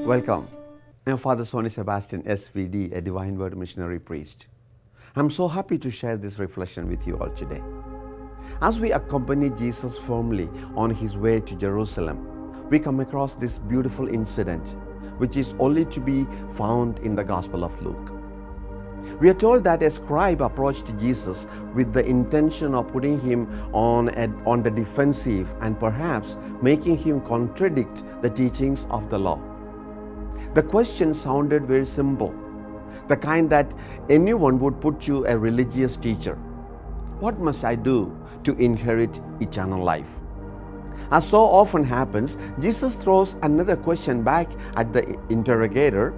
Welcome. I'm Father Soney Sebastian, SVD, a Divine Word Missionary Priest. I'm so happy to share this reflection with you all today. As we accompany Jesus firmly on his way to Jerusalem, we come across this beautiful incident, which is only to be found in the Gospel of Luke. We are told that a scribe approached Jesus with the intention of putting him on the defensive and perhaps making him contradict the teachings of the law. The question sounded very simple, the kind that anyone would put to a religious teacher. What must I do to inherit eternal life? As so often happens, Jesus throws another question back at the interrogator,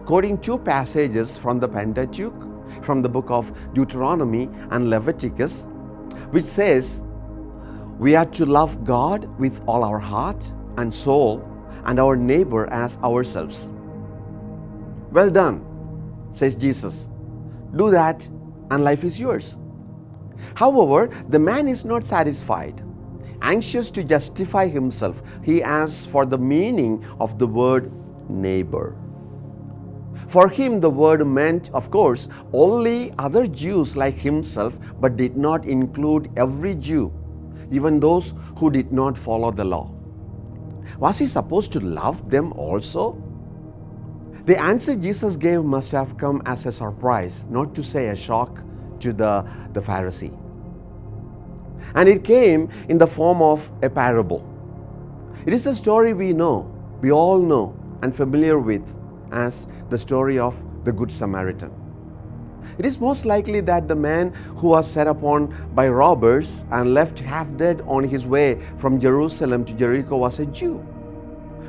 quoting two passages from the Pentateuch, from the book of Deuteronomy and Leviticus, which says, we are to love God with all our heart and soul and our neighbor as ourselves. Well done, says Jesus. Do that and life is yours. However, the man is not satisfied. Anxious to justify himself, he asks for the meaning of the word neighbor. For him, the word meant, of course, only other Jews like himself, but did not include every Jew, even those who did not follow the law. Was he supposed to love them also? The answer Jesus gave must have come as a surprise, not to say a shock, to the Pharisee. And it came in the form of a parable. It is a story we all know and familiar with as the story of the Good Samaritan. It is most likely that the man who was set upon by robbers and left half dead on his way from Jerusalem to Jericho was a Jew.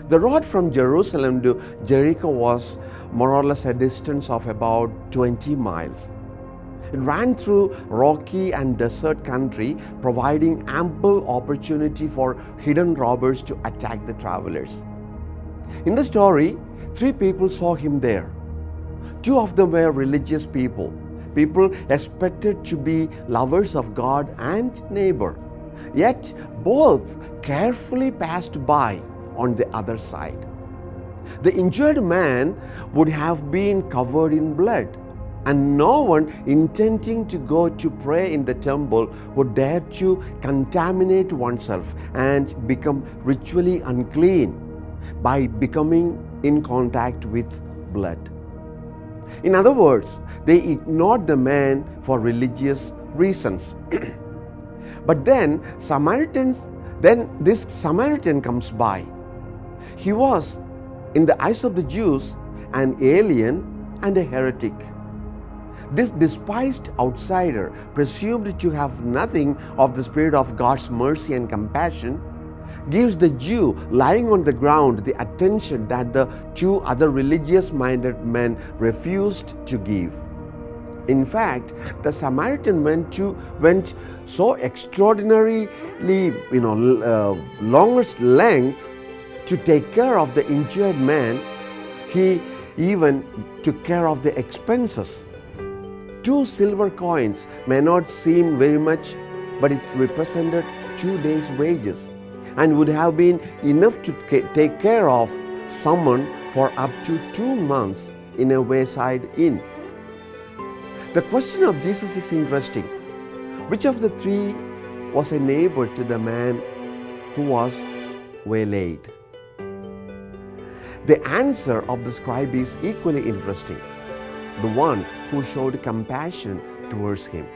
The road from Jerusalem to Jericho was more or less a distance of about 20 miles. It ran through rocky and desert country, providing ample opportunity for hidden robbers to attack the travelers. In the story, three people saw him there. Two of them were religious people expected to be lovers of God and neighbor. Yet both carefully passed by on the other side. The injured man would have been covered in blood, and no one intending to go to pray in the temple would dare to contaminate oneself and become ritually unclean by becoming in contact with blood. In other words, they ignored the man for religious reasons. But then this Samaritan comes by. He was, in the eyes of the Jews, an alien and a heretic. This despised outsider, presumed to have nothing of the Spirit of God's mercy and compassion, gives the Jew lying on the ground the attention that the two other religious-minded men refused to give. In fact, the Samaritan went so extraordinarily, longest length to take care of the injured man. He even took care of the expenses. 2 silver coins may not seem very much, but it represented 2 days' wages and would have been enough to take care of someone for up to 2 months in a wayside inn. The question of Jesus is interesting. Which of the three was a neighbor to the man who was waylaid? The answer of the scribe is equally interesting. The one who showed compassion towards him.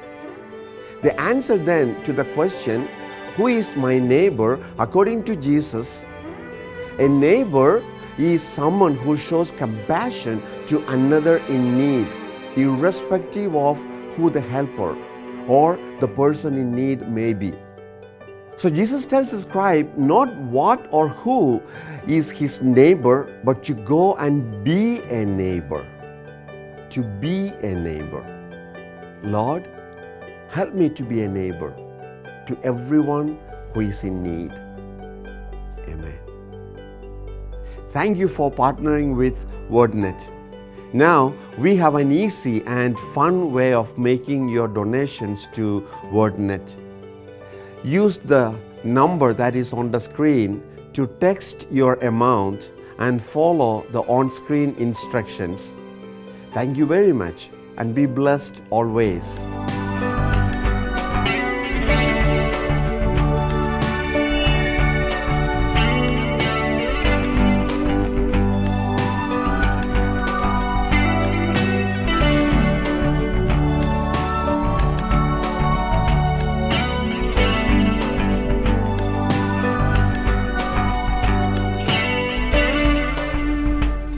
The answer then to the question, who is my neighbor, according to Jesus, a neighbor is someone who shows compassion to another in need, irrespective of who the helper or the person in need may be. So Jesus tells the scribe not what or who is his neighbor, but to go and be a neighbor. To be a neighbor. Lord, help me to be a neighbor to everyone who is in need. Amen. Thank you for partnering with WordNet. Now we have an easy and fun way of making your donations to WordNet. Use the number that is on the screen to text your amount and follow the on-screen instructions. Thank you very much and be blessed always.